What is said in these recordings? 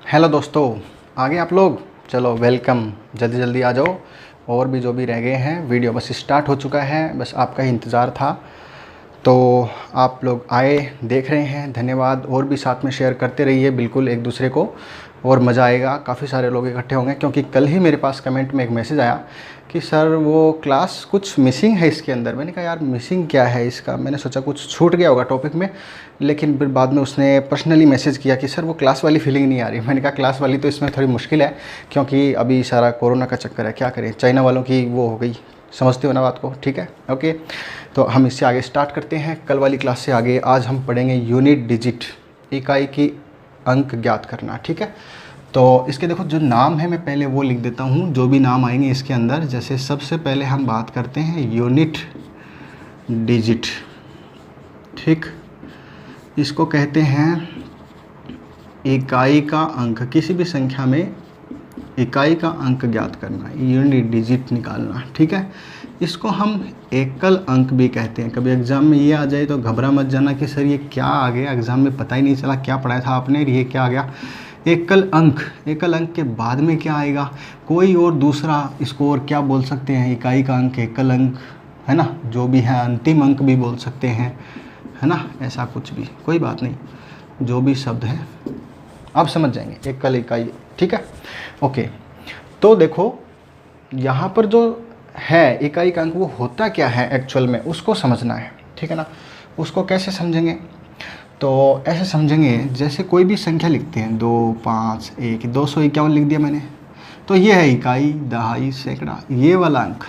Hello दोस्तों, आ गए आप लोग। चलो वेलकम, जल्दी जल्दी आ जाओ। और भी जो भी रह गए हैं, वीडियो बस स्टार्ट हो चुका है, बस आपका ही इंतज़ार था। तो आप लोग आए, देख रहे हैं, धन्यवाद। और भी साथ में शेयर करते रहिए बिल्कुल एक दूसरे को, और मज़ा आएगा। काफ़ी सारे लोग इकट्ठे होंगे, क्योंकि कल ही मेरे पास कमेंट में एक मैसेज आया कि सर वो क्लास कुछ मिसिंग है इसके अंदर। मैंने कहा यार मिसिंग क्या है इसका, मैंने सोचा कुछ छूट गया होगा टॉपिक में। लेकिन फिर बाद में उसने पर्सनली मैसेज किया कि सर वो क्लास वाली फीलिंग नहीं आ रही। मैंने कहा क्लास वाली तो इसमें थोड़ी मुश्किल है, क्योंकि अभी सारा कोरोना का चक्कर है, क्या करें, चाइना वालों की वो हो गई। समझते हो ना बात को? ठीक है, ओके। तो हम इससे आगे स्टार्ट करते हैं, कल वाली क्लास से आगे। आज हम पढ़ेंगे यूनिट डिजिट, इकाई की अंक ज्ञात करना। ठीक है, तो इसके देखो जो नाम है, मैं पहले वो लिख देता हूँ, जो भी नाम आएंगे इसके अंदर। जैसे सबसे पहले हम बात करते हैं यूनिट डिजिट। ठीक, इसको कहते हैं इकाई का अंक। किसी भी संख्या में इकाई का अंक ज्ञात करना, यूनिट डिजिट निकालना। ठीक है, इसको हम एकल अंक भी कहते हैं। कभी एग्ज़ाम में ये आ जाए तो घबरा मत जाना कि सर ये क्या आ गया, एग्ज़ाम में पता ही नहीं चला क्या पढ़ाया था आपने, ये क्या आ गया। एकल अंक, एकल अंक के बाद में क्या आएगा, कोई और दूसरा इसको और क्या बोल सकते हैं। इकाई का अंक, एकल अंक है ना, जो भी है अंतिम अंक भी बोल सकते हैं, है ना, ऐसा कुछ भी, कोई बात नहीं, जो भी शब्द है आप समझ जाएंगे, एकल इकाई। ठीक है, ओके। तो देखो यहाँ पर जो है इकाई का अंक, वो होता क्या है एक्चुअल में, उसको समझना है। ठीक है ना, उसको कैसे समझेंगे, तो ऐसे समझेंगे जैसे कोई भी संख्या लिखते हैं, 2, 5, 1, 251 लिख दिया मैंने, तो ये है इकाई, दहाई, सैकड़ा, ये वाला अंक।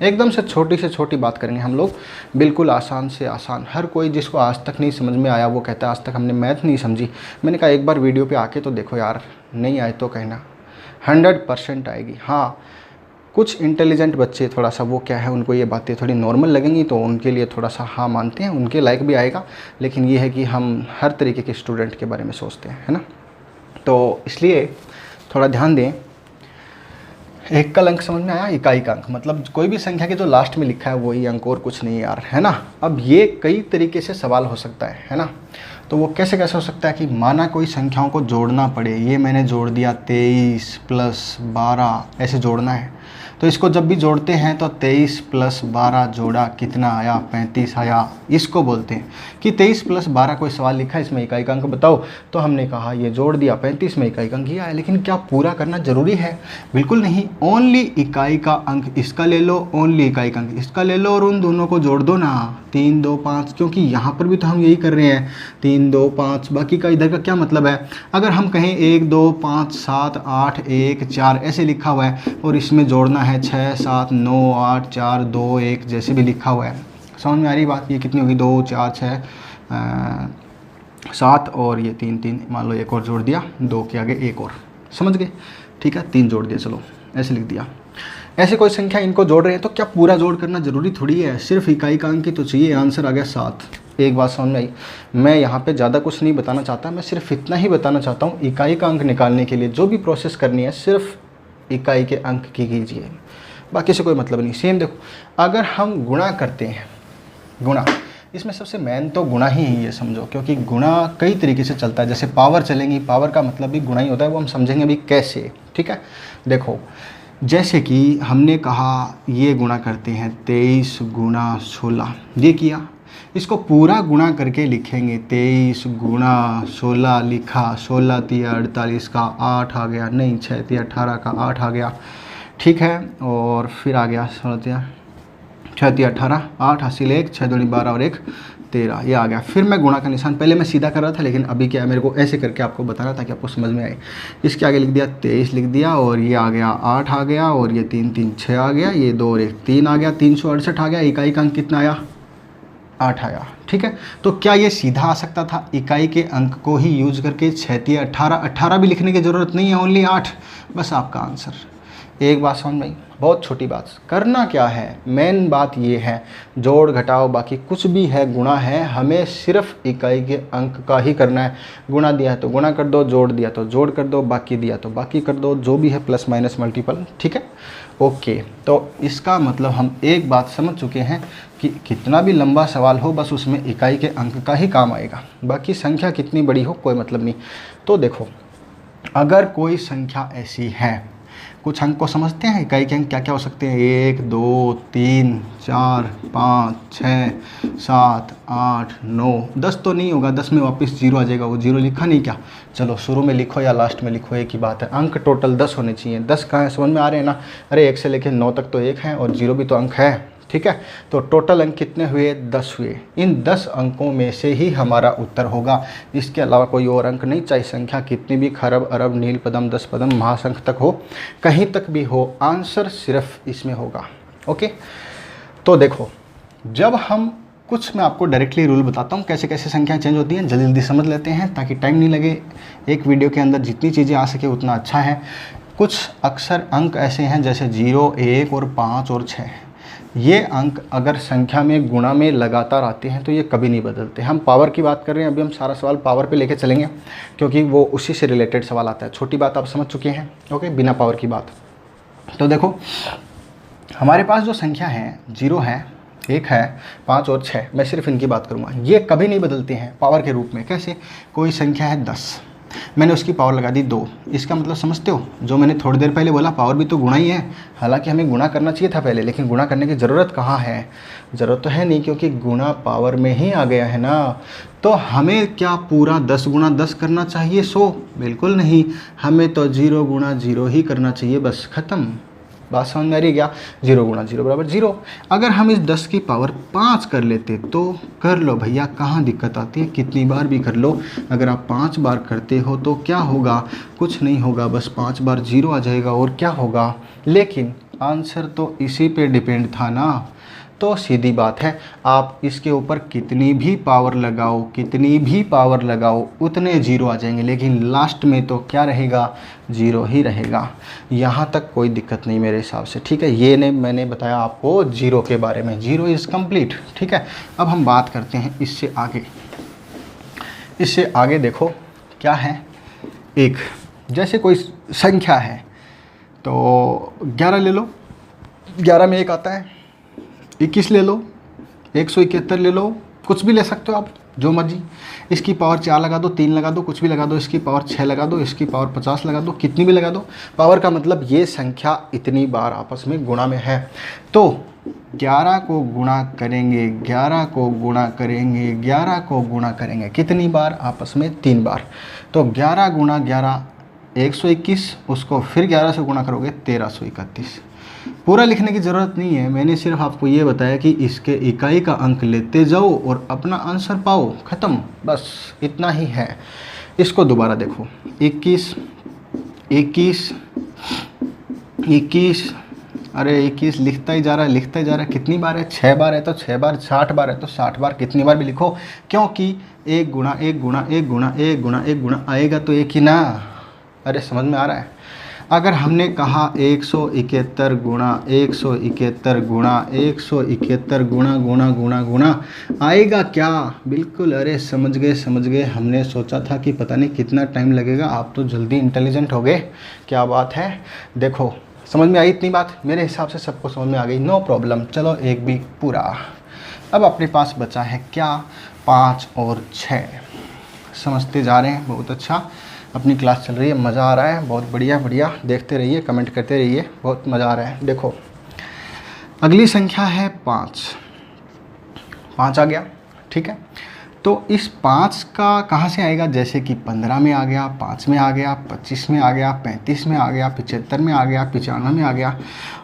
एकदम से छोटी बात करेंगे हम लोग, बिल्कुल आसान से आसान। हर कोई जिसको आज तक नहीं समझ में आया वो कहता है आज तक हमने मैथ नहीं समझी। मैंने कहा एक बार वीडियो पे आके तो देखो यार, नहीं आए तो कहना, 100% आएगी। हाँ, कुछ इंटेलिजेंट बच्चे थोड़ा सा वो क्या है, उनको ये बातें थोड़ी नॉर्मल लगेंगी, तो उनके लिए थोड़ा सा हाँ मानते हैं, उनके लायक भी आएगा। लेकिन ये है कि हम हर तरीके के स्टूडेंट के बारे में सोचते हैं, है ना। तो इसलिए थोड़ा ध्यान दें। एकल अंक समझ में आया, इकाई का अंक मतलब कोई भी संख्या के जो लास्ट में लिखा है वही अंक, और कुछ नहीं यार, है ना। अब ये कई तरीके से सवाल हो सकता है ना। तो वो कैसे कैसे हो सकता है कि माना कोई संख्याओं को जोड़ना पड़े, ये मैंने जोड़ दिया 23 + 12, ऐसे जोड़ना है। तो इसको जब भी जोड़ते हैं तो 23 + 12 जोड़ा कितना आया, 35 आया। इसको बोलते हैं कि 23 + 12 कोई सवाल लिखा है, इसमें इकाई का अंक बताओ, तो हमने कहा ये जोड़ दिया, 35 में इकाई का अंक ये आया। लेकिन क्या पूरा करना जरूरी है? बिल्कुल नहीं। ओनली इकाई का अंक इसका ले लो, ओनली इकाई का अंक इसका ले लो, और उन दोनों को जोड़ दो ना, 3, 2, 5। क्योंकि यहाँ पर भी तो हम यही कर रहे हैं, 3, 2, 5। बाकी का इधर का क्या मतलब है? अगर हम कहें 1, 2, 5, 7, 8, 1, 4 ऐसे लिखा हुआ है, और इसमें जोड़ना है 6, 7, 9, 8, 4, 2, 1 जैसे भी लिखा हुआ है, समझ में आ रही बात? ये कितनी होगी, 2, 4, 6, 7, और ये 3, 3 मान लो, एक और जोड़ दिया, 2 के आगे एक और, समझ गए? ठीक है, 3 जोड़ दिया, चलो ऐसे लिख दिया। ऐसे कोई संख्या इनको जोड़ रहे हैं तो क्या पूरा जोड़ करना जरूरी थोड़ी है? सिर्फ इकाई का अंक ही तो चाहिए। आंसर आ गया 7। एक बात समझ में आई? मैं यहाँ पे ज़्यादा कुछ नहीं बताना चाहता, मैं सिर्फ इतना ही बताना चाहता हूँ, इकाई का अंक निकालने के लिए जो भी प्रोसेस करनी है सिर्फ इकाई के अंक की कीजिए, बाकी से कोई मतलब नहीं। सेम देखो, अगर हम गुणा करते हैं, गुणा, इसमें सबसे मेन तो गुणा ही है, ये समझो, क्योंकि गुणा कई तरीके से चलता है। जैसे पावर चलेंगी, पावर का मतलब भी गुणा ही होता है, वो हम समझेंगे अभी कैसे। ठीक है, देखो जैसे कि हमने कहा ये गुणा करते हैं, 23 × 16, ये किया। इसको पूरा गुणा करके लिखेंगे, 23 × 16 लिखा, 16 × 48 का 8 आ गया, नहीं 6 × 18 का 8 आ गया। ठीक है, और फिर आ गया 16 6 × 18, 8 हासिल 1, 6 दूनी 12 और 1 13, ये आ गया। फिर मैं गुणा का निशान, पहले मैं सीधा कर रहा था, लेकिन अभी क्या है, मेरे को ऐसे करके आपको बताना ताकि आपको समझ में आए। इसके आगे लिख दिया 23 लिख दिया, और ये आ गया 8 आ गया, और ये 3, 3 6 आ गया, ये 2 और 1 3 आ गया, 368 आ गया। इकाई का अंक कितना आया? 8 आया। ठीक है, तो क्या ये सीधा आ सकता था? इकाई के अंक को ही यूज करके 6 × 18, 18 भी लिखने की ज़रूरत नहीं है, ओनली 8 बस आपका आंसर। एक बात समझ में आई? बहुत छोटी बात। करना क्या है, मेन बात ये है, जोड़ घटाओ बाकी कुछ भी है, गुणा है, हमें सिर्फ इकाई के अंक का ही करना है। गुणा दिया है तो गुणा कर दो, जोड़ दिया तो जोड़ कर दो, बाकी दिया तो बाकी कर दो, जो भी है प्लस माइनस मल्टीपल। ठीक है, ओके। तो इसका मतलब हम एक बात समझ चुके हैं कि कितना भी लंबा सवाल हो, बस उसमें इकाई के अंक का ही काम आएगा, बाकी संख्या कितनी बड़ी हो कोई मतलब नहीं। तो देखो अगर कोई संख्या ऐसी है, कुछ अंक को समझते हैं, इकाई के अंक क्या क्या हो सकते हैं, 1 2 3 4 5 6 7 8 9 10 तो नहीं होगा, 10 में वापस 0 आ जाएगा, वो 0 लिखा नहीं क्या, चलो शुरू में लिखो या लास्ट में लिखो, एक ही बात है। अंक टोटल 10 होने चाहिए, 10 कहाँ है, समझ में आ रहे हैं ना, अरे 1 से लेकर 9 तक तो 1 है और 0 भी तो अंक है, ठीक है। तो टोटल अंक कितने हुए, 10 हुए। इन 10 अंकों में से ही हमारा उत्तर होगा, इसके अलावा कोई और अंक नहीं, चाहे संख्या कितनी भी खरब अरब नील पदम 10 पदम महासंख्य तक हो, कहीं तक भी हो, आंसर सिर्फ इसमें होगा। ओके, तो देखो, जब हम कुछ, मैं आपको डायरेक्टली रूल बताता हूँ कैसे कैसे संख्याएं चेंज होती हैं, जल्दी जल्दी समझ लेते हैं ताकि टाइम नहीं लगे। एक वीडियो के अंदर जितनी चीज़ें आ सके उतना अच्छा है। कुछ अक्सर अंक ऐसे हैं जैसे 0 1 और 5 और 6, ये अंक अगर संख्या में गुणा में लगातार आते हैं तो ये कभी नहीं बदलते। हम पावर की बात कर रहे हैं, अभी हम सारा सवाल पावर पे लेके चलेंगे क्योंकि वो उसी से रिलेटेड सवाल आता है। छोटी बात आप समझ चुके हैं, ओके, बिना पावर की बात। तो देखो, हमारे पास जो संख्या है 0 है, 1 है, 5 और 6, मैं सिर्फ इनकी बात करूँगा, ये कभी नहीं बदलते हैं पावर के रूप में। कैसे, कोई संख्या है 10, मैंने उसकी पावर लगा दी 2, इसका मतलब समझते हो, जो मैंने थोड़ी देर पहले बोला पावर भी तो गुणा ही है। हालांकि हमें गुणा करना चाहिए था पहले, लेकिन गुणा करने की ज़रूरत कहाँ है, ज़रूरत तो है नहीं क्योंकि गुणा पावर में ही आ गया है ना। तो हमें क्या पूरा 10 गुणा 10 करना चाहिए 100? बिल्कुल नहीं, हमें तो 0 गुणा 0 ही करना चाहिए, बस ख़त्म। बात समझ में आ रही है क्या, 0 गुणा 0 बराबर 0। अगर हम इस 10 की पावर 5 कर लेते तो कर लो भैया, कहाँ दिक्कत आती है, कितनी बार भी कर लो। अगर आप 5 बार करते हो तो क्या होगा, कुछ नहीं होगा, बस 5 बार 0 आ जाएगा और क्या होगा। लेकिन आंसर तो इसी पे डिपेंड था ना, तो सीधी बात है, आप इसके ऊपर कितनी भी पावर लगाओ, कितनी भी पावर लगाओ, उतने 0 आ जाएंगे, लेकिन लास्ट में तो क्या रहेगा, 0 ही रहेगा। यहाँ तक कोई दिक्कत नहीं मेरे हिसाब से, ठीक है। ये ने मैंने बताया आपको 0 के बारे में, 0 इज़ कंप्लीट, ठीक है। अब हम बात करते हैं इससे आगे। इससे आगे देखो क्या है, एक जैसे कोई संख्या है तो 11 ले लो, 11 में 1 आता है, 21 ले लो, 171 ले लो, कुछ भी ले सकते हो आप, जो मर्जी। इसकी पावर 4 लगा दो, 3 लगा दो, कुछ भी लगा दो, इसकी पावर 6 लगा दो, इसकी पावर 50 लगा दो, कितनी भी लगा दो। पावर का मतलब ये संख्या इतनी बार आपस में गुणा में है। तो 11 को गुणा करेंगे, 11 को गुणा करेंगे, 11 को गुणा करेंगे, कितनी बार, आपस में 3 बार। तो 11 गुणा 11 121, उसको फिर 11 से गुणा करोगे 1331। पूरा लिखने की ज़रूरत नहीं है, मैंने सिर्फ आपको ये बताया कि इसके इकाई का अंक लेते जाओ और अपना आंसर पाओ, ख़त्म, बस इतना ही है। इसको दोबारा देखो, 21 21 21, अरे 21 लिखता ही जा रहा है, लिखता ही जा रहा है, कितनी बार है, 6 बार है तो 6 बार, 60 बार है तो 60 बार, कितनी बार भी लिखो, क्योंकि 1 गुणा 1 गुणा 1 गुणा 1 गुणा 1 गुणा आएगा तो 1 ही ना। अरे समझ में आ रहा है। अगर हमने कहा 171 गुणा 171 गुणा 171 गुणा गुणा गुणा गुणा, आएगा क्या, बिल्कुल, अरे समझ गए समझ गए। हमने सोचा था कि पता नहीं कितना टाइम लगेगा, आप तो जल्दी इंटेलिजेंट हो गए, क्या बात है। देखो समझ में आई इतनी बात, मेरे हिसाब से सबको समझ में आ गई, नो प्रॉब्लम। चलो एक भी पूरा। अब अपने पास बचा है क्या, 5 और 6। समझते जा रहे हैं, बहुत अच्छा। अपनी क्लास चल रही है, मज़ा आ रहा है, बहुत बढ़िया बढ़िया। देखते रहिए, कमेंट करते रहिए, बहुत मज़ा आ रहा है। देखो अगली संख्या है 5, 5 आ गया, ठीक है। तो इस 5 का कहाँ से आएगा, जैसे कि 15 में आ गया, 5 में आ गया, 25 में आ गया, 35 में आ गया, 75 में आ गया, 95 में आ गया,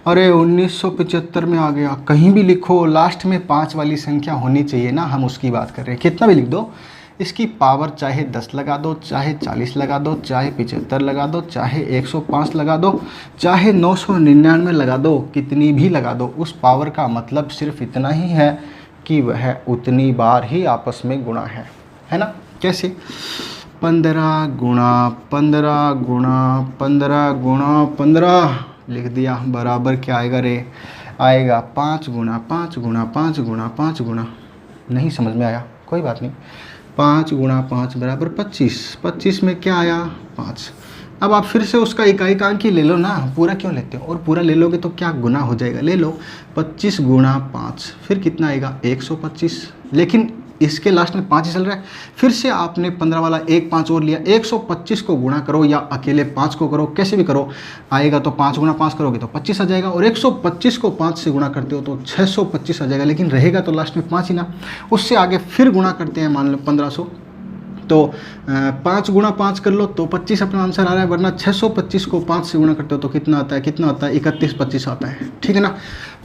अरे 1975 में आ गया। कहीं भी लिखो, लास्ट में 5 वाली संख्या होनी चाहिए ना, हम उसकी बात कर रहे हैं। कितना भी लिख दो, इसकी पावर चाहे 10 लगा दो, चाहे 40 लगा दो, चाहे 75 लगा दो, चाहे 105 लगा दो, चाहे 999 लगा दो, कितनी भी लगा दो, उस पावर का मतलब सिर्फ इतना ही है कि वह उतनी बार ही आपस में गुणा है ना। कैसे, 15 गुणा 15 गुणा 15 गुणा 15 लिख दिया, बराबर क्या आएगा रे, आएगा 5 गुणा 5 गुणा 5 गुणा 5 गुणा। नहीं समझ में आया, कोई बात नहीं। 5 गुणा 5 बराबर 25, 25 में क्या आया, 5। अब आप फिर से उसका इकाई का अंक ही ले लो ना, पूरा क्यों लेते हो, और पूरा ले लोगे तो क्या गुना हो जाएगा, ले लो 25 गुणा 5, फिर कितना आएगा 125। लेकिन इसके लास्ट में 5 ही चल रहा है। फिर से आपने 15 वाला एक 5 और लिया, 125 को गुणा करो या अकेले 5 को करो, कैसे भी करो, आएगा तो 5 गुणा 5 करोगे तो 25 आ जाएगा, और 125 को 5 से गुणा करते हो तो 625 आ जाएगा, लेकिन रहेगा तो लास्ट में 5 ही ना। उससे आगे फिर गुणा करते हैं, मान लो 1500, तो 5 गुणा 5 कर लो तो 25 अपना आंसर आ रहा है, वरना 625 को 5 से गुणा करते हो तो कितना आता है, 31 25 आता है, ठीक है ना।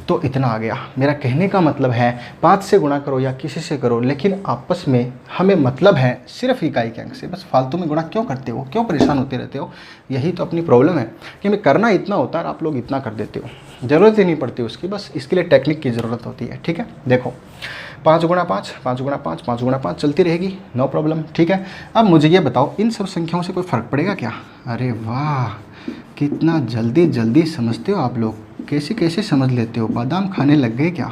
तो इतना आ गया। मेरा कहने का मतलब है 5 से गुणा करो या किसी से करो, लेकिन आपस में हमें मतलब है सिर्फ इकाई के अंक से। बस फालतू में गुणा क्यों करते हो, क्यों परेशान होते रहते हो, यही तो अपनी प्रॉब्लम है कि हमें करना इतना होता है और आप लोग इतना कर देते हो, ज़रूरत ही नहीं पड़ती उसकी, बस इसके लिए टेक्निक की ज़रूरत होती है, ठीक है। देखो 5 गुणा 5, 5 गुणा 5, 5 गुणा 5 चलती रहेगी, नो प्रॉब्लम, ठीक है। अब मुझे ये बताओ, इन सब संख्याओं से कोई फ़र्क पड़ेगा क्या? अरे वाह, कितना जल्दी जल्दी समझते हो आप लोग, कैसे कैसे समझ लेते हो, बादाम खाने लग गए क्या?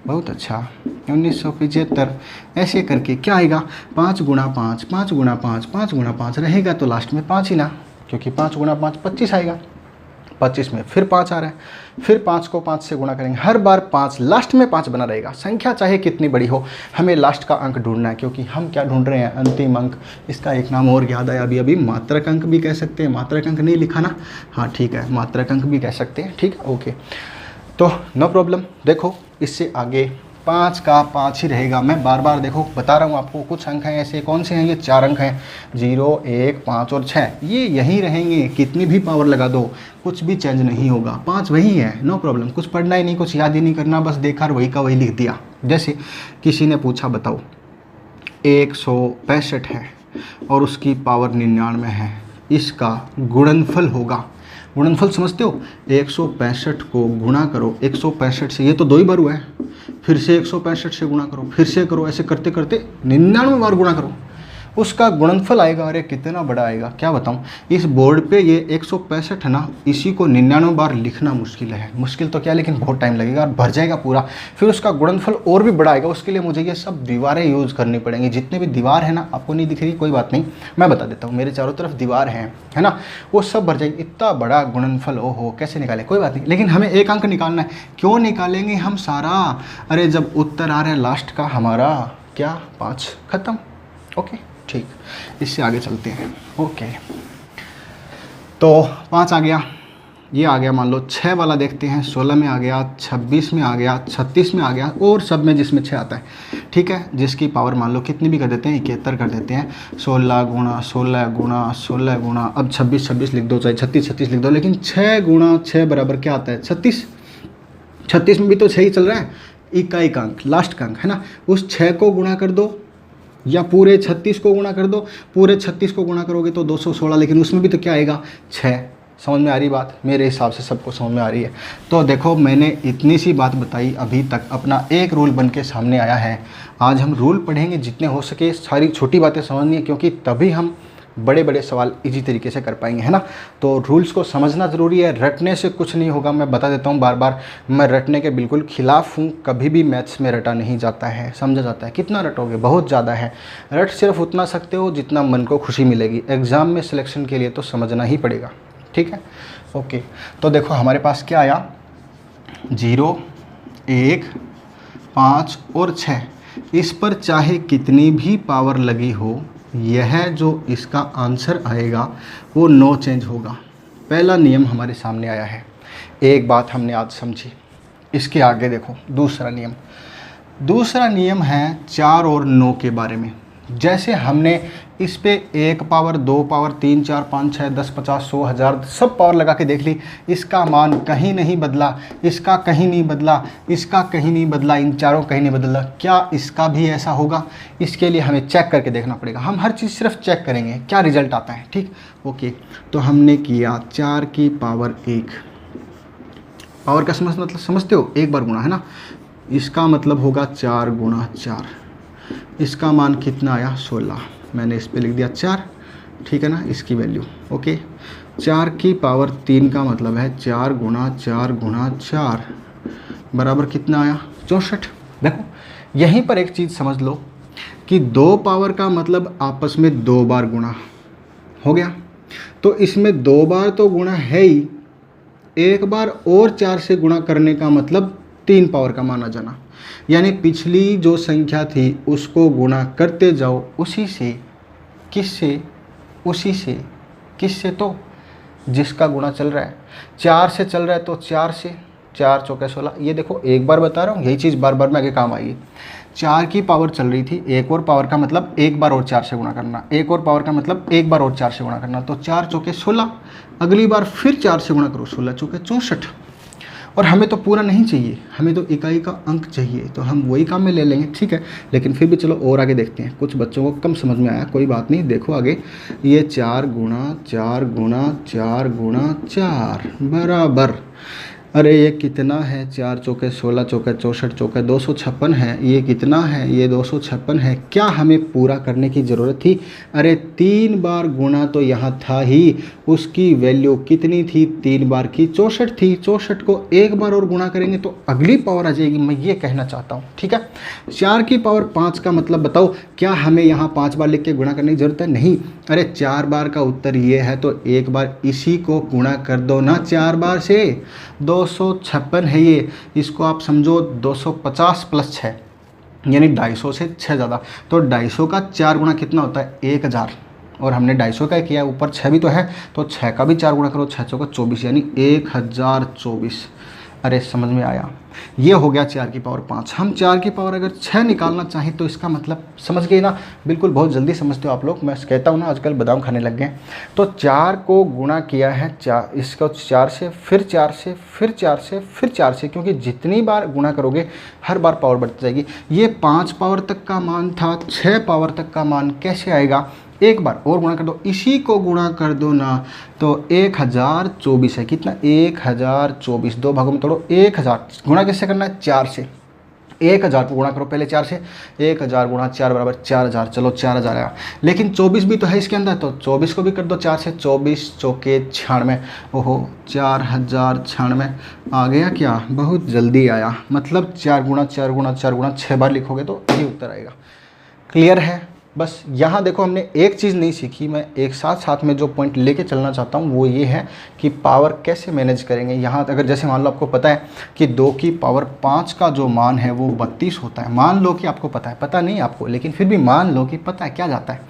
बहुत अच्छा। 1975 ऐसे करके क्या आएगा, 5 गुणा 5, 5 गुणा 5, 5 गुणा 5 रहेगा तो लास्ट में 5 ही ना, क्योंकि 5 गुणा 5 25 आएगा, 25 में फिर 5 आ रहा है, फिर 5 को 5 से गुणा करेंगे, हर बार 5, लास्ट में 5 बना रहेगा। संख्या चाहे कितनी बड़ी हो, हमें लास्ट का अंक ढूंढना है, क्योंकि हम क्या ढूंढ रहे हैं, अंतिम अंक। इसका एक नाम और याद आया अभी, मात्रक अंक भी कह सकते हैं, मात्रक अंक नहीं लिखा ना, हाँ ठीक है, मात्रक अंक भी कह सकते हैं, ठीक है, ओके। तो नो प्रॉब्लम। देखो इससे आगे 5 का 5 ही रहेगा। मैं बार बार देखो बता रहा हूँ आपको, कुछ अंक हैं ऐसे, कौन से हैं ये, 4 अंक हैं, 0 1 5 और 6, ये यहीं रहेंगे, कितनी भी पावर लगा दो कुछ भी चेंज नहीं होगा, 5 वही है, नो प्रॉब्लम। कुछ पढ़ना ही नहीं, कुछ याद ही नहीं करना, बस देखा और वही का वही लिख दिया। जैसे किसी ने पूछा बताओ 165 है और उसकी पावर 99 है, इसका गुणनफल होगा। गुणनफल समझते हो, 165 को गुणा करो 165 से, ये तो 2 ही बार हुआ है, फिर से 165 से गुणा करो, फिर से करो, ऐसे करते करते 99 बार गुणा करो, उसका गुणनफल आएगा। अरे कितना बड़ा आएगा, क्या बताऊँ। इस बोर्ड पे ये 165 है ना, इसी को 99 बार लिखना मुश्किल है, मुश्किल तो क्या, लेकिन बहुत टाइम लगेगा और भर जाएगा पूरा। फिर उसका गुणनफल और भी बड़ा आएगा, उसके लिए मुझे ये सब दीवारें यूज़ करनी पड़ेंगी। जितने भी दीवार है ना, आपको नहीं दिख रही कोई बात नहीं, मैं बता देता हूँ, मेरे चारों तरफ दीवार है ना, वो सब भर जाएगी। इतना बड़ा गुणनफल, ओहो कैसे निकाले, कोई बात नहीं, लेकिन हमें एक अंक निकालना है। क्यों निकालेंगे हम सारा, अरे जब उत्तर आ रहा है लास्ट का हमारा क्या, 5, खत्म, ओके ठीक। इससे आगे चलते हैं, ओके। तो 5 आ गया, ये आ गया, मान लो 6 वाला देखते हैं, 16 में आ गया, 26 में आ गया, 36 में आ गया, और सब में जिसमें 6 आता है, ठीक है, जिसकी पावर मान लो कितनी भी कर देते हैं, 71 कर देते हैं। 16 गुणा 16 गुणा 16 गुणा, अब 26 26 लिख दो, चाहे 36 36 लिख दो, लेकिन 6 गुणा 6 बराबर क्या आता है, 36। 36 में भी तो 6 ही चल रहा है, इकाई का अंक, लास्ट का अंक है ना, उस 6 को गुणा कर दो या पूरे 36 को गुणा कर दो, पूरे 36 को गुणा करोगे तो 216, लेकिन उसमें भी तो क्या आएगा, 6। समझ में आ रही बात, मेरे हिसाब से सबको समझ में आ रही है। तो देखो मैंने इतनी सी बात बताई, अभी तक अपना एक रूल बन के सामने आया है। आज हम रूल पढ़ेंगे, जितने हो सके सारी छोटी बातें समझनी है, क्योंकि तभी हम बड़े बड़े सवाल इजी तरीके से कर पाएंगे, है ना। तो रूल्स को समझना ज़रूरी है, रटने से कुछ नहीं होगा। मैं बता देता हूँ बार बार, मैं रटने के बिल्कुल खिलाफ़ हूँ, कभी भी मैथ्स में रटा नहीं जाता है, समझा जाता है। कितना रटोगे, बहुत ज़्यादा है, रट सिर्फ उतना सकते हो जितना मन को खुशी मिलेगी। एग्ज़ाम में सिलेक्शन के लिए तो समझना ही पड़ेगा, ठीक है, ओके। तो देखो हमारे पास क्या आया, 0 1 5 और 6, इस पर चाहे कितनी भी पावर लगी हो, यह जो इसका आंसर आएगा वो नो चेंज होगा। पहला नियम हमारे सामने आया है, एक बात हमने आज समझी। इसके आगे देखो दूसरा नियम, दूसरा नियम है 4 और 9 के बारे में। जैसे हमने इस पे 1 पावर 2 पावर 3 4 5 6 10 50 100 1000 सब पावर लगा के देख ली, इसका मान कहीं नहीं बदला, इसका कहीं नहीं बदला, इसका कहीं नहीं बदला, इन चारों कहीं नहीं बदला। क्या इसका भी ऐसा होगा? इसके लिए हमें चेक करके देखना पड़ेगा। हम हर चीज़ सिर्फ चेक करेंगे क्या रिजल्ट आता है, ठीक, ओके। तो हमने किया 4 की पावर 1, पावर का मतलब समझते हो, एक बार गुणा, है ना, इसका मतलब होगा 4 गुणा 4, इसका मान कितना आया 16, मैंने इस पे लिख दिया 4, ठीक है ना, इसकी वैल्यू, ओके। 4 की पावर 3 का मतलब है 4 गुणा 4 गुणा 4 बराबर कितना आया 64। देखो यहीं पर एक चीज़ समझ लो कि 2 पावर का मतलब आपस में 2 बार गुणा हो गया, तो इसमें 2 बार तो गुणा है ही, एक बार और 4 से गुणा करने का मतलब 3 पावर का माना जाना। यानी पिछली जो संख्या थी उसको गुणा करते जाओ उसी से, किससे, उसी से, किससे, तो जिसका गुणा चल रहा है। 4 से चल रहा है तो 4 से, 4 चौके 16। ये देखो एक बार बता रहा हूँ, यही चीज़ बार बार में आगे काम आएगी। 4 की पावर चल रही थी, एक और पावर का मतलब एक बार और 4 से गुणा करना, एक और पावर का मतलब एक बार और 4 से गुणा करना, तो 4 चौके 16। अगली बार फिर 4 से गुणा करो, 16 चौके 64। और हमें तो पूरा नहीं चाहिए, हमें तो इकाई का अंक चाहिए, तो हम वही काम में ले लेंगे, ठीक है। लेकिन फिर भी चलो और आगे देखते हैं, कुछ बच्चों को कम समझ में आया, कोई बात नहीं। देखो आगे, ये 4 गुणा 4 गुणा 4 गुणा 4 बराबर, अरे ये कितना है, 4 चौके 16 चौके 64 चौके 256 है। ये कितना है, ये 256 है। क्या हमें पूरा करने की ज़रूरत थी? अरे 3 बार गुणा तो यहाँ था ही, उसकी वैल्यू कितनी थी, 3 बार की 64 थी। 64 को एक बार और गुणा करेंगे तो अगली पावर आ जाएगी, मैं ये कहना चाहता हूँ, ठीक है। 4 की पावर 5 का मतलब बताओ, क्या हमें यहाँ 5 बार लिख के गुणा करने की ज़रूरत है? नहीं। अरे 4 बार का उत्तर ये है तो एक बार इसी को गुणा कर दो ना 4 बार से। 256 है ये, इसको आप समझो 250 + 6 यानी 250 से 6 ज़्यादा, तो 250 का 4 गुणा कितना होता है, 1000। और हमने 250 का किया, ऊपर 6 भी तो है, तो 6 का भी 4 गुणा करो, 6 चौका 24 यानी 1024। अरे समझ में आया, ये हो गया 4 की पावर 5। हम 4 की पावर अगर 6 निकालना चाहें तो इसका मतलब समझ गए ना, बिल्कुल बहुत जल्दी समझते हो आप लोग। मैं कहता हूँ ना, आजकल बादाम खाने लग गए। तो 4 को गुणा किया है, 4 इसको 4 से, फिर 4 से, फिर 4 से, फिर 4 से, क्योंकि जितनी बार गुणा करोगे हर बार पावर बढ़ती जाएगी। ये 5 पावर तक का मान था, 6 पावर तक का मान कैसे आएगा, एक बार और गुणा कर दो, इसी को गुणा कर दो ना, तो 1024 है। कितना, 1024, 2 भागों में तोड़ो, 1000 गुणा किससे करना है, 4 से। 1000 को गुणा करो पहले 4 से, 1000 गुणा 4 बराबर 4000, चलो 4000 आया। लेकिन 24 भी तो है इसके अंदर, तो 24 को भी कर दो 4 से, 24 चौके 96, ओहो 4096 आ गया क्या, बहुत जल्दी आया। मतलब 4 गुणा 4 गुणा 4 गुणा 6 बार लिखोगे तो यही उत्तर आएगा। क्लियर है? बस यहाँ देखो, हमने एक चीज़ नहीं सीखी, मैं एक साथ साथ में जो पॉइंट लेके चलना चाहता हूँ वो ये है कि पावर कैसे मैनेज करेंगे। यहाँ अगर जैसे मान लो आपको पता है कि 2 की पावर 5 का जो मान है वो 32 होता है। मान लो कि आपको पता है, पता नहीं आपको, लेकिन फिर भी मान लो कि पता है, क्या जाता है,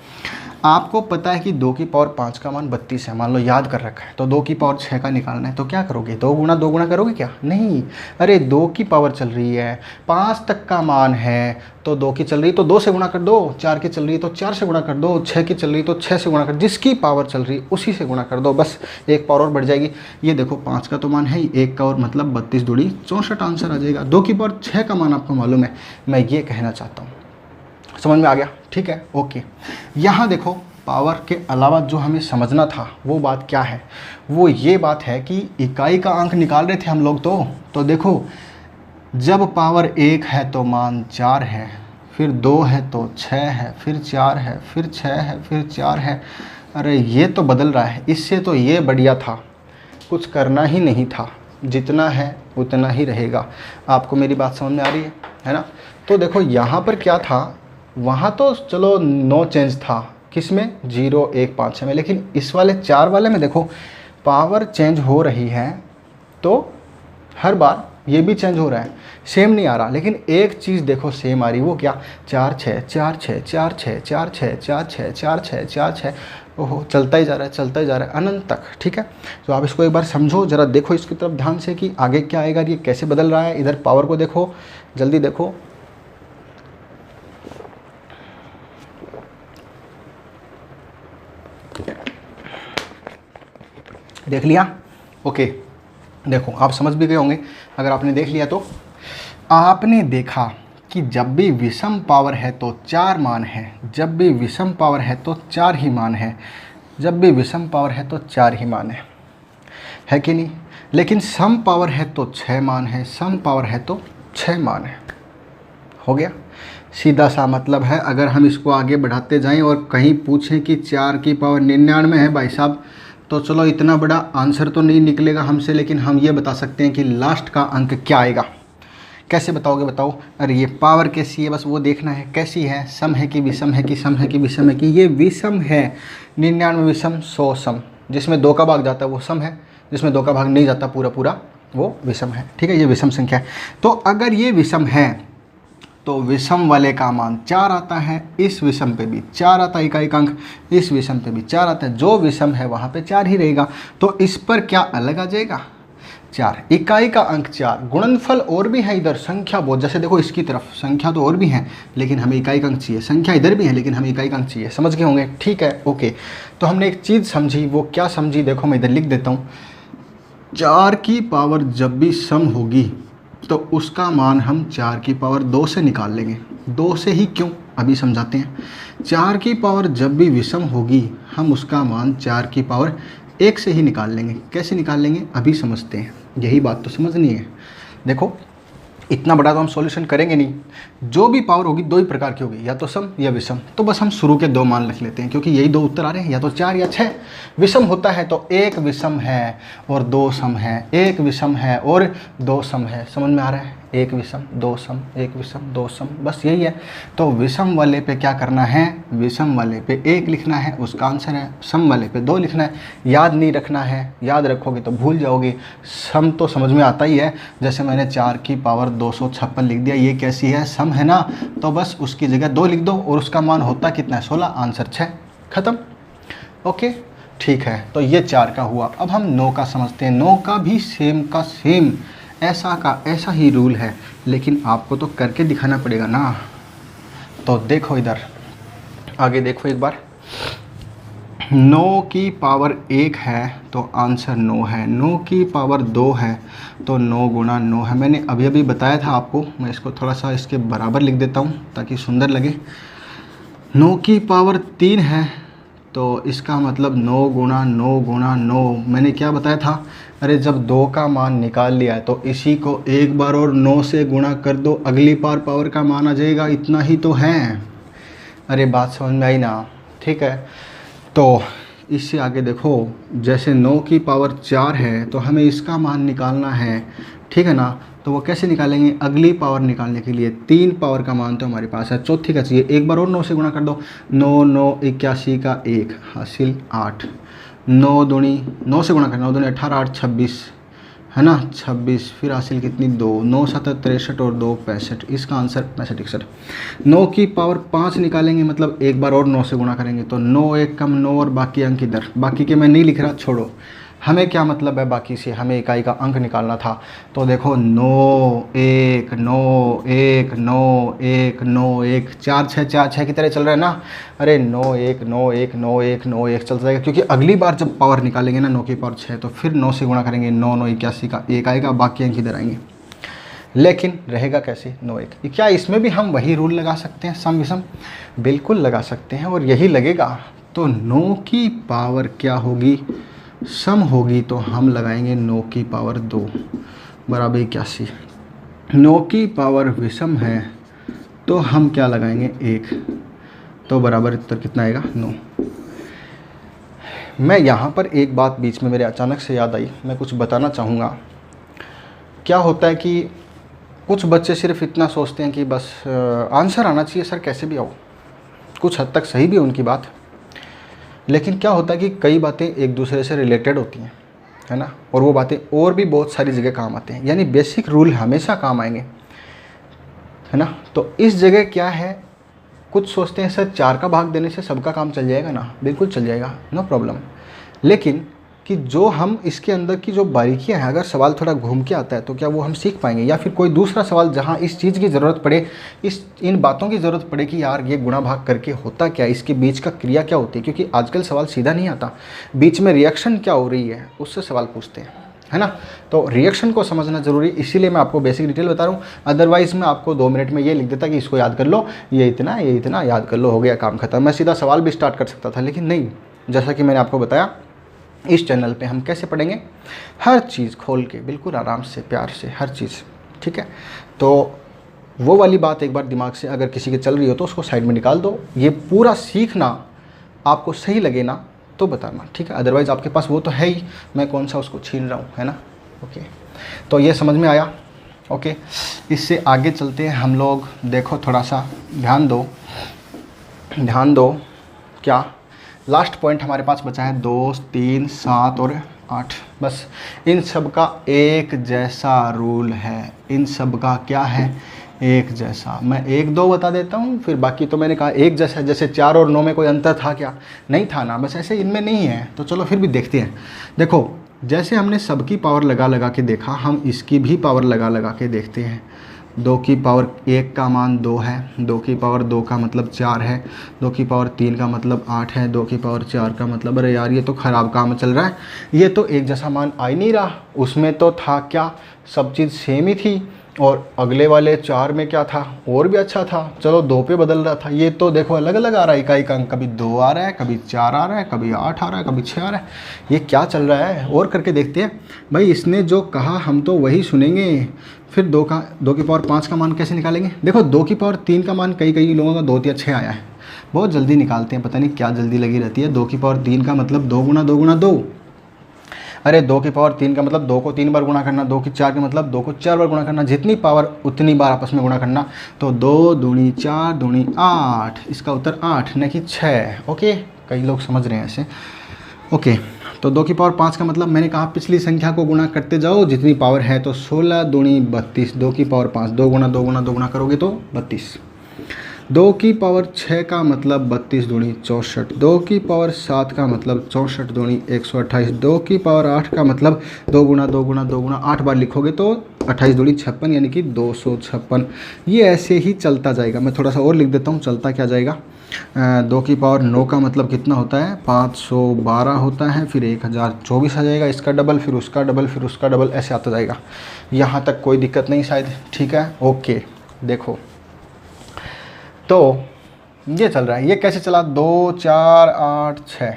आपको पता है कि 2 की पावर 5 का मान 32 है, मान लो याद कर रखा है। तो 2 की पावर 6 का निकालना है, तो क्या करोगे, 2 गुणा करोगे क्या, नहीं। अरे 2 की पावर चल रही है, 5 तक का मान है, तो 2 की चल रही है तो 2 से गुणा कर दो, 4 की चल रही है तो 4 से गुणा कर दो, 6 की चल रही है तो 6 से गुणा कर, जिसकी पावर चल रही है उसी से गुणा कर दो, बस एक पावर और बढ़ जाएगी। ये देखो 5 का तो मान है ही, 1 का और मतलब 32 दूनी 64 आंसर आ जाएगा। 2 की पावर 6 का मान आपको मालूम है, मैं ये कहना चाहता हूँ। समझ में आ गया, ठीक है, ओके। यहाँ देखो, पावर के अलावा जो हमें समझना था वो बात क्या है, वो ये बात है कि इकाई का अंक निकाल रहे थे हम लोग। तो देखो, जब पावर 1 है तो मान 4 है, फिर 2 है तो 6 है, फिर 4 है, फिर 6 है, फिर 4 है। अरे ये तो बदल रहा है, इससे तो ये बढ़िया था, कुछ करना ही नहीं था, जितना है उतना ही रहेगा। आपको मेरी बात समझ में आ रही है ना? तो देखो यहाँ पर क्या था, वहाँ तो चलो नो चेंज था, किसमें, 0 1 5 6 में, लेकिन इस वाले 4 वाले में देखो पावर चेंज हो रही है, तो हर बार ये भी चेंज हो रहा है, सेम नहीं आ रहा। लेकिन एक चीज़ देखो सेम आ रही, वो क्या, 4 6 4 6 4 6 4 6 4 6 4 6 4 6, ओहो चलता ही जा रहा है, चलता ही जा रहा है अनंत तक, ठीक है। तो आप इसको एक बार समझो, ज़रा देखो इसकी तरफ ध्यान से कि आगे क्या आएगा, ये कैसे बदल रहा है। इधर पावर को देखो, जल्दी देखो, देख लिया, ओके। देखो आप समझ भी गए होंगे, अगर आपने देख लिया तो आपने देखा कि जब भी विषम पावर है तो 4 मान है, जब भी विषम पावर है तो 4 ही मान है, जब भी विषम पावर है तो 4 ही मान है कि नहीं। लेकिन सम पावर है तो 6 मान है, सम पावर है तो 6 मान है। हो गया, सीधा सा मतलब है। अगर हम इसको आगे बढ़ाते जाएं और कहीं पूछें कि 4 की पावर 99 है भाई साहब, तो चलो इतना बड़ा आंसर तो नहीं निकलेगा हमसे, लेकिन हम ये बता सकते हैं कि लास्ट का अंक क्या आएगा। कैसे बताओगे, बताओ। अरे ये पावर कैसी है, बस वो देखना है, कैसी है, सम है कि विषम है कि सम है कि विषम है कि, ये विषम है। 99 विषम 100 सम, जिसमें 2 का भाग जाता है वो सम है, जिसमें 2 का भाग नहीं जाता पूरा पूरा वो विषम है, ठीक है। ये विषम संख्या है। तो अगर ये विषम है तो विषम वाले का मान 4 आता है, इस विषम पे भी 4 आता है इकाई का अंक, इस विषम पे भी 4 आता है, जो विषम है वहाँ पे 4 ही रहेगा। तो इस पर क्या अलग आ जाएगा, 4, इकाई का अंक 4, गुणनफल और भी है इधर, संख्या बहुत, जैसे देखो इसकी तरफ संख्या तो और भी है लेकिन हमें इकाई का अंक चाहिए, संख्या इधर भी है लेकिन हमें इकाई का अंक चाहिए, समझ गए होंगे, ठीक है ओके। तो हमने एक चीज़ समझी, वो क्या समझी, देखो मैं इधर लिख देता हूँ, 4 की पावर जब भी सम होगी तो उसका मान हम 4 की पावर 2 से निकाल लेंगे। 2 से ही क्यों, अभी समझाते हैं। 4 की पावर जब भी विषम होगी हम उसका मान 4 की पावर 1 से ही निकाल लेंगे। कैसे निकाल लेंगे अभी समझते हैं, यही बात तो समझनी है। देखो इतना बड़ा तो हम सॉल्यूशन करेंगे नहीं, जो भी पावर होगी 2 ही प्रकार की होगी, या तो सम या विषम। तो बस हम शुरू के 2 मान लिख लेते हैं क्योंकि यही 2 उत्तर आ रहे हैं, या तो 4 या 6। विषम होता है तो 1 विषम है और 2 सम है, 1 विषम है और 2 सम है, समझ में आ रहा है, 1 विषम 2 सम, 1 विषम 2 सम, बस यही है। तो विषम वाले पे क्या करना है, विषम वाले पे 1 लिखना है, उसका आंसर है। सम वाले पे 2 लिखना है, याद नहीं रखना है, याद रखोगे तो भूल जाओगे। सम तो समझ में आता ही है, जैसे मैंने 4 की पावर 256 लिख दिया, ये कैसी है, सम है ना, तो बस उसकी जगह 2 लिख दो और उसका मान होता कितना है, 16, आंसर 6, खत्म। ओके ठीक है, तो ये 4 का हुआ। अब हम 9 का समझते हैं। 9 का भी सेम का सेम ऐसा का ऐसा ही रूल है, लेकिन आपको तो करके दिखाना पड़ेगा ना। तो देखो इधर आगे देखो एक बार, 9 की पावर 1 है तो आंसर 9 है, 9 की पावर 2 है तो 9 गुणा 9 है। मैंने अभी अभी बताया था आपको, मैं इसको थोड़ा सा इसके बराबर लिख देता हूँ ताकि सुंदर लगे। 9 की पावर 3 है तो इसका मतलब 9 गुणा 9 गुणा 9, मैंने क्या बताया था, अरे जब 2 का मान निकाल लिया है तो इसी को एक बार और 9 से गुणा कर दो, अगली बार पावर का मान आ जाएगा, इतना ही तो है। अरे बात समझ में आई ना, ठीक है। तो इससे आगे देखो, जैसे 9 की पावर 4 है तो हमें इसका मान निकालना है, ठीक है ना। तो वो कैसे निकालेंगे, अगली पावर निकालने के लिए 3 पावर का मान तो हमारे पास है, चौथी का चाहिए, एक बार और 9 से गुणा कर दो, 9 9 81 का 1 हासिल 8, 9 दूनी 9 से गुणा करना, 9 दूनी 18 8 26 है ना, 26, फिर हासिल कितनी 2, 9 7 63 और 2 65, इसका आंसर 65 61। 9 की पावर 5 निकालेंगे, मतलब एक बार और 9 से गुणा करेंगे तो 9 1 कम 9 और बाकी अंक इधर, बाकी के मैं नहीं लिख रहा, छोड़ो। हमें क्या मतलब है बाकी से, हमें इकाई का अंक निकालना था। तो देखो 9 1 9 1 9 1 9 1, 4 6 4 6 की तरह चल रहा है ना। अरे 9 1 9 1 9 1 9 1 चलता जाएगा, क्योंकि अगली बार जब पावर निकालेंगे ना 9 की पावर 6 तो फिर 9 से गुणा करेंगे, 9 9 81 का 1 आएगा, बाकी अंक इधर आएंगे। लेकिन रहेगा कैसे 9 1, क्या इसमें भी हम वही रूल लगा सकते हैं, सम विषम, बिल्कुल लगा सकते हैं और यही लगेगा। तो 9 की पावर क्या होगी, सम होगी, तो हम लगाएंगे 9 की पावर 2 बराबर 81। 9 की पावर विषम है तो हम क्या लगाएंगे 1, तो बराबर उत्तर कितना आएगा 9। मैं यहाँ पर एक बात बीच में मेरे अचानक से याद आई, मैं कुछ बताना चाहूँगा। क्या होता है कि कुछ बच्चे सिर्फ इतना सोचते हैं कि बस आंसर आना चाहिए सर, कैसे भी आओ। कुछ हद तक सही भी है उनकी बात, लेकिन क्या होता है कि कई बातें एक दूसरे से रिलेटेड होती हैं, है ना, और वो बातें और भी बहुत सारी जगह काम आते हैं, यानी बेसिक रूल हमेशा काम आएंगे, है ना। तो इस जगह क्या है, कुछ सोचते हैं सर 4 का भाग देने से सबका काम चल जाएगा ना, बिल्कुल चल जाएगा, नो प्रॉब्लम। लेकिन कि जो हम इसके अंदर की जो बारीकियां हैं, अगर सवाल थोड़ा घूम के आता है तो क्या वो हम सीख पाएंगे, या फिर कोई दूसरा सवाल जहां इस चीज़ की ज़रूरत पड़े, इन बातों की ज़रूरत पड़े कि यार ये गुणा भाग करके होता क्या, इसके बीच का क्रिया क्या होती है, क्योंकि आजकल सवाल सीधा नहीं आता, बीच में रिएक्शन क्या हो रही है उससे सवाल पूछते हैं, है ना। तो रिएक्शन को समझना जरूरी, इसीलिए मैं आपको बेसिक डिटेल बता रहा हूँ। अदरवाइज़ मैं आपको 2 मिनट में ये लिख देता कि इसको याद कर लो, ये इतना याद कर लो, हो गया काम खत्म। मैं सीधा सवाल भी स्टार्ट कर सकता था, लेकिन नहीं, जैसा कि मैंने आपको बताया इस चैनल पे हम कैसे पढ़ेंगे, हर चीज़ खोल के, बिल्कुल आराम से, प्यार से, हर चीज़, ठीक है। तो वो वाली बात एक बार दिमाग से अगर किसी के चल रही हो तो उसको साइड में निकाल दो, ये पूरा सीखना आपको सही लगे ना तो बताना, ठीक है। अदरवाइज़ आपके पास वो तो है ही, मैं कौन सा उसको छीन रहा हूँ, है ना। ओके, तो ये समझ में आया। ओके, इससे आगे चलते हैं हम लोग। देखो थोड़ा सा ध्यान दो, क्या लास्ट पॉइंट हमारे पास बचा है 2 3 7 और 8। बस इन सब का एक जैसा रूल है, इन सब का क्या है, एक जैसा। मैं 1 2 बता देता हूँ, फिर बाकी तो मैंने कहा एक जैसा। जैसे 4 और 9 में कोई अंतर था क्या? नहीं था ना, बस ऐसे इनमें नहीं है। तो चलो फिर भी देखते हैं। देखो जैसे हमने सबकी पावर लगा लगा के देखा, हम इसकी भी पावर लगा लगा के देखते हैं। 2 की पावर 1 का मान 2 है, 2 की पावर 2 का मतलब 4 है, 2 की पावर 3 का मतलब 8 है, 2 की पावर 4 का मतलब, अरे यार ये तो ख़राब काम चल रहा है, ये तो एक जैसा मान आ ही नहीं रहा। उसमें तो था क्या, सब चीज़ सेम ही थी, और अगले वाले 4 में क्या था, और भी अच्छा था। चलो 2 पे बदल रहा था, ये तो देखो अलग अलग आ रहा है इकाई का अंक। कभी 2 आ रहा है, कभी 4 आ रहा है, कभी 8 आ रहा है, कभी 6 आ रहा है। ये क्या चल रहा है? और करके देखते हैं। भाई इसने जो कहा हम तो वही सुनेंगे। फिर 2 की पावर 5 का मान कैसे निकालेंगे? देखो 2 की पावर 3 का मान कई कई लोगों का 2 या 6 आया है, बहुत जल्दी निकालते हैं, पता नहीं क्या जल्दी लगी रहती है। 2 की पावर 3 का मतलब 2 गुना 2 गुना 2। अरे 2 की पावर 3 का मतलब 2 को 3 बार गुणा करना, 2 की 4 का मतलब 2 को 4 बार गुणा करना, जितनी पावर उतनी बार आपस में गुणा करना। तो 2 दूनी 4 दूनी 8, इसका उत्तर 8 न कि 6। ओके, कई लोग समझ रहे हैं ऐसे। ओके, तो 2 की पावर 5 का मतलब मैंने कहा पिछली संख्या को गुणा करते जाओ जितनी पावर है। तो 16 दूनी 32, 2 की पावर 5, 2 गुना 2 गुना 2 गुणा करोगे तो 32। 2 की पावर 6 का मतलब 32 दूनी 64, 2 की पावर 7 का मतलब 64 दूनी 128, 2 की पावर 8 का मतलब 2 गुना 2 गुना 2 गुना 8 बार लिखोगे तो 28 दूनी 56, यानी कि 256। ये ऐसे ही चलता जाएगा। मैं थोड़ा सा और लिख देता हूँ चलता क्या जाएगा। 2 की पावर 9 का मतलब कितना होता है, 512 होता है, फिर 1024 आ जाएगा, इसका डबल, फिर उसका डबल, फिर उसका डबल, ऐसे आता जाएगा। यहाँ तक कोई दिक्कत नहीं शायद, ठीक है। ओके, देखो तो ये चल रहा है। ये कैसे चला, 2 4 8 6,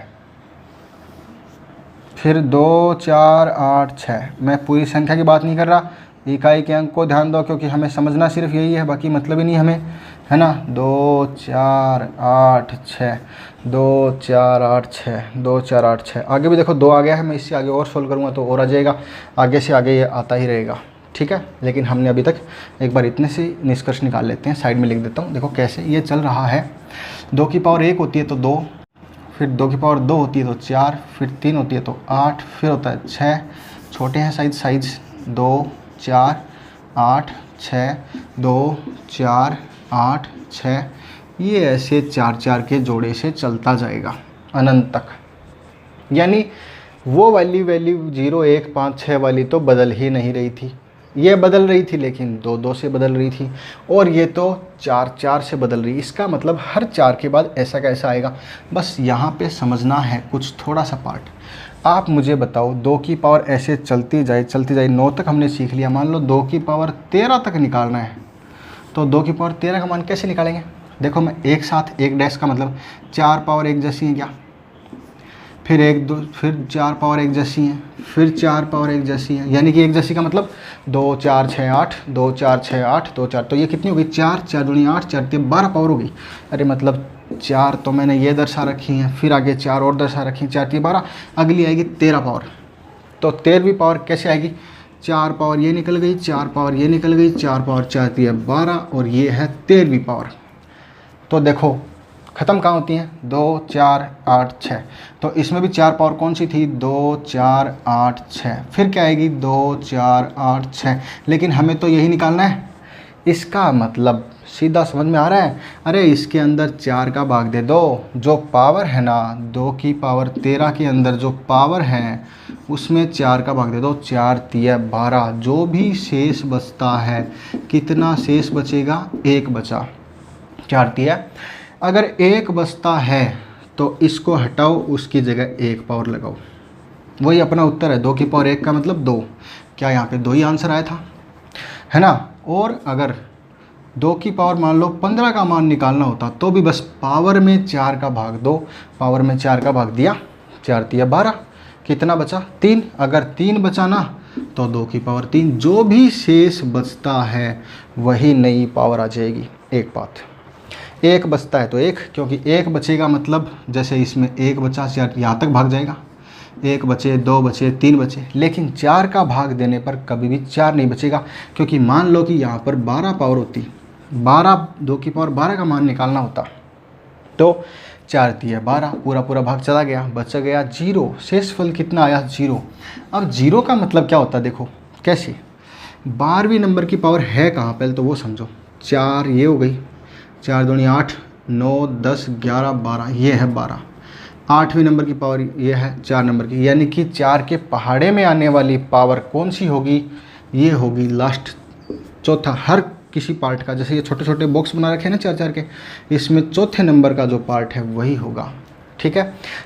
फिर 2 4 8 6। मैं पूरी संख्या की बात नहीं कर रहा, इकाई के अंक को ध्यान दो, क्योंकि हमें समझना सिर्फ यही है, बाकी मतलब ही नहीं हमें, है ना। 2 4 8 6, 2 4 8 6, 2 4 8 6। आगे भी देखो 2 आ गया है, मैं इससे आगे और सोल्व करूँगा तो और आ जाएगा, आगे से आगे ये आता ही रहेगा, ठीक है। लेकिन हमने अभी तक एक बार इतने से निष्कर्ष निकाल लेते हैं। साइड में लिख देता हूँ, देखो कैसे ये चल रहा है। 2 की पावर 1 होती है तो 2, फिर 2 की पावर 2 होती है तो 4, फिर 3 होती है तो 8, फिर होता है 6, छोटे हैं साइज 2 4 8 6, 2 4 8 6। ये ऐसे 4 4 के जोड़े से चलता जाएगा अनंत तक। यानी वो वाली वैल्यू 0 1 5 6 वाली तो बदल ही नहीं रही थी, ये बदल रही थी लेकिन 2 2 से बदल रही थी, और ये तो 4 4 से बदल रही। इसका मतलब हर 4 के बाद ऐसा कैसा आएगा, बस यहाँ पे समझना है कुछ थोड़ा सा पार्ट। आप मुझे बताओ 2 की पावर ऐसे चलती जाए 9 तक हमने सीख लिया, मान लो 2 की पावर 13 तक निकालना है, तो 2 की पावर 13 का मान कैसे निकालेंगे? देखो मैं एक साथ एक डैश का मतलब 4 पावर एक जैसी है क्या, फिर 1 2, फिर 4 पावर एक जैसी हैं, फिर 4 पावर एक जैसी है, यानी कि एक जैसी का मतलब 2 4 6 8, 2 4 6 8, 2 4, तो ये कितनी हो गई, 4 4 दूनी 8, 4 3 12 पावर हो गई। अरे मतलब 4 तो मैंने ये दर्शा रखी हैं, फिर आगे 4 और दर्शा रखी हैं, 4 3 12, अगली आएगी 13 पावर। तो 13वीं पावर कैसे आएगी, 4 पावर ये निकल गई, 4 पावर ये निकल गई, 4 पावर 4 3 12, और ये है 13वीं पावर। तो देखो ख़त्म कहाँ होती हैं, 2 4 8 6, तो इसमें भी 4 पावर कौन सी थी, 2 4 8 6, फिर क्या आएगी 2 4 8 6, लेकिन हमें तो यही निकालना है। इसका मतलब सीधा समझ में आ रहा है, अरे इसके अंदर 4 का भाग दे दो, जो पावर है ना 2 की पावर 13 के अंदर जो पावर है उसमें 4 का भाग दे दो, 4 3 12, जो भी शेष बचता है, कितना शेष बचेगा, 1 बचा, 4 3, अगर 1 बचता है तो इसको हटाओ, उसकी जगह 1 पावर लगाओ, वही अपना उत्तर है। 2 की पावर 1 का मतलब 2, क्या यहाँ पे 2 ही आंसर आया था, है ना। और अगर 2 की पावर मान लो 15 का मान निकालना होता तो भी बस पावर में 4 का भाग दो, पावर में 4 का भाग दिया, 4 3 12, कितना बचा, 3। अगर 3 बचा ना तो 2 की पावर 3, जो भी शेष बचता है वही नई पावर आ जाएगी। एक बात, 1 बचता है तो 1, क्योंकि 1 बचेगा मतलब जैसे इसमें 1 बचा, 4 यहाँ तक भाग जाएगा, 1 बचे 2 बचे 3 बचे, लेकिन 4 का भाग देने पर कभी भी 4 नहीं बचेगा, क्योंकि मान लो कि यहाँ पर 12 पावर होती, 12 2 की पावर 12 का मान निकालना होता, तो 4 3 12, पूरा पूरा भाग चला गया, बच गया 0, शेषफल कितना आया, 0। अब 0 का मतलब क्या होता है, देखो कैसे, 12वीं नंबर की पावर है कहाँ, पहले तो वो समझो। 4 ये हो गई, 4 दूनी 8, 9 10 11 12, ये है 12। 8वें नंबर की पावर ये है 4 नंबर की, यानी कि 4 के पहाड़े में आने वाली पावर कौन सी होगी, ये होगी लास्ट चौथा। हर किसी पार्ट का, जैसे ये छोटे छोटे बॉक्स बना रखे हैं ना 4-4 के, इसमें चौथे नंबर का जो पार्ट है वही होगा। ठीक है,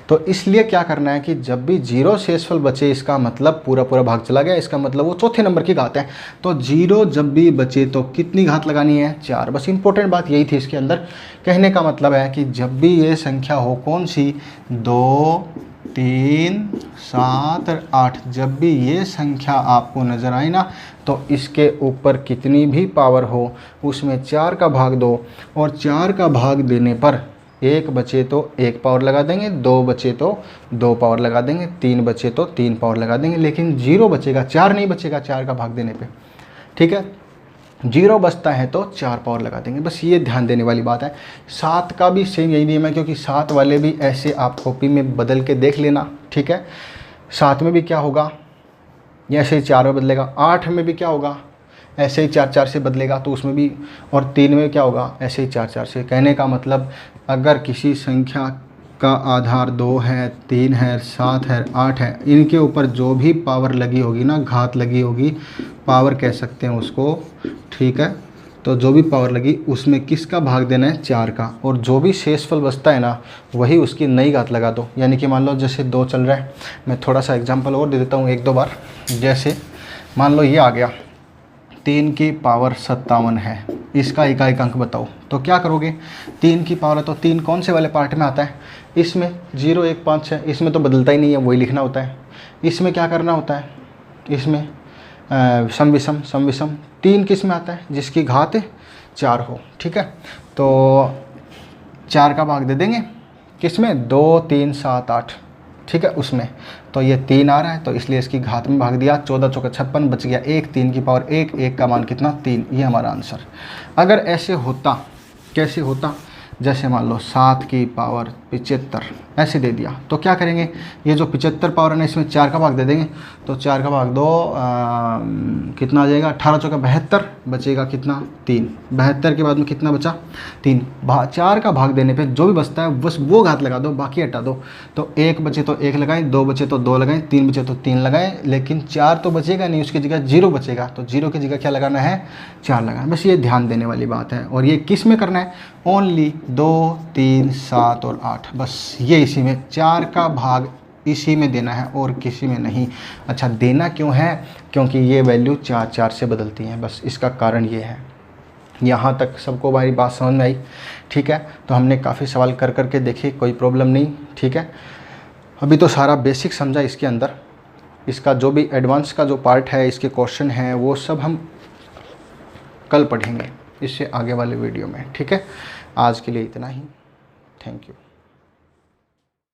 तो इसलिए क्या करना है कि जब भी 0 शेषफल बचे, इसका मतलब पूरा पूरा भाग चला गया, इसका मतलब वो चौथे नंबर की घात है। तो 0 जब भी बचे तो कितनी घात लगानी है, 4। बस इंपॉर्टेंट बात यही थी इसके अंदर। कहने का मतलब है कि जब भी ये संख्या हो, कौन सी, 2 3 7 और 8, जब भी ये संख्या आपको नज़र आए ना, तो इसके ऊपर कितनी भी पावर हो उसमें 4 का भाग दो, और 4 का भाग देने पर 1 बचे तो 1 पावर लगा देंगे, 2 बचे तो 2 पावर लगा देंगे, 3 बचे तो 3 पावर लगा देंगे, लेकिन 0 बचेगा, 4 नहीं बचेगा 4 का भाग देने पे। ठीक है, 0 बचता है तो 4 पावर लगा देंगे, बस ये ध्यान देने वाली बात है। 7 का भी सेम यही नियम है, क्योंकि 7 वाले भी ऐसे आप कॉपी में बदल के देख लेना। ठीक है, 7 में भी क्या होगा, ऐसे ही 4 में बदलेगा। 8 में भी क्या होगा, ऐसे ही 4-4 से बदलेगा, तो उसमें भी, और 3 में क्या होगा, ऐसे ही 4-4 से। कहने का मतलब अगर किसी संख्या का आधार 2 है, 3 है, 7 है, 8 है, इनके ऊपर जो भी पावर लगी होगी ना, घात लगी होगी, पावर कह सकते हैं उसको। ठीक है, तो जो भी पावर लगी उसमें किसका भाग देना है, 4 का, और जो भी शेषफल बचता है ना, वही उसकी नई घात लगा दो। यानी कि मान लो जैसे 2 चल रहा है, मैं थोड़ा सा एग्जांपल और दे देता हूँ 1-2 बार। जैसे मान लो ये आ गया 3 की पावर 57 है, इसका इकाई अंक बताओ, तो क्या करोगे, 3 की पावर है तो 3 कौन से वाले पार्ट में आता है, इसमें 0 1 5 6, इसमें तो बदलता ही नहीं है, वही लिखना होता है। इसमें क्या करना होता है, इसमें सम विषम, सम विषम। 3 किस में आता है, जिसकी घात 4 हो। ठीक है, तो 4 का भाग दे देंगे किस में, 2 3 7 8। ठीक है, उसमें तो ये 3 आ रहा है, तो इसलिए इसकी घात में भाग दिया, 14 चौका 56, बच गया 1, 3 की पावर 1, 1 का मान कितना, 3। ये हमारा आंसर। अगर ऐसे होता, कैसे होता, जैसे मान लो 7 की पावर 75 ऐसे दे दिया, तो क्या करेंगे, ये जो 75 पावर है ना, इसमें 4 का भाग दे देंगे, तो 4 का भाग दो, कितना आ जाएगा, 18 चौका 72, बचेगा कितना, 3। 72 के बाद में कितना बचा, 3। 4 का भाग देने पे जो भी बचता है बस वो घात लगा दो, बाकी हटा दो। तो 1 बचे तो 1 लगाएं, 2 बचे तो 2 लगाएं, 3 बचे तो 3 लगाएं, लेकिन 4 तो बचेगा नहीं, उसकी जगह 0 बचेगा, तो 0 की जगह क्या लगाना है, 4 लगाना। बस ये ध्यान देने वाली बात है। और ये किस में करना है, ओनली 2 3 7 और 8, बस ये इसी में 4 का भाग इसी में देना है और किसी में नहीं। अच्छा, देना क्यों है, क्योंकि ये वैल्यू 4-4 से बदलती हैं, बस इसका कारण ये है। यहाँ तक सबको हमारी बात समझ में आई। ठीक है, तो हमने काफ़ी सवाल कर करके देखे, कोई प्रॉब्लम नहीं। ठीक है, अभी तो सारा बेसिक समझा इसके अंदर। इसका जो भी एडवांस का जो पार्ट है, इसके क्वेश्चन हैं, वो सब हम कल पढ़ेंगे इससे आगे वाले वीडियो में। ठीक है, आज के लिए इतना ही। Thank you.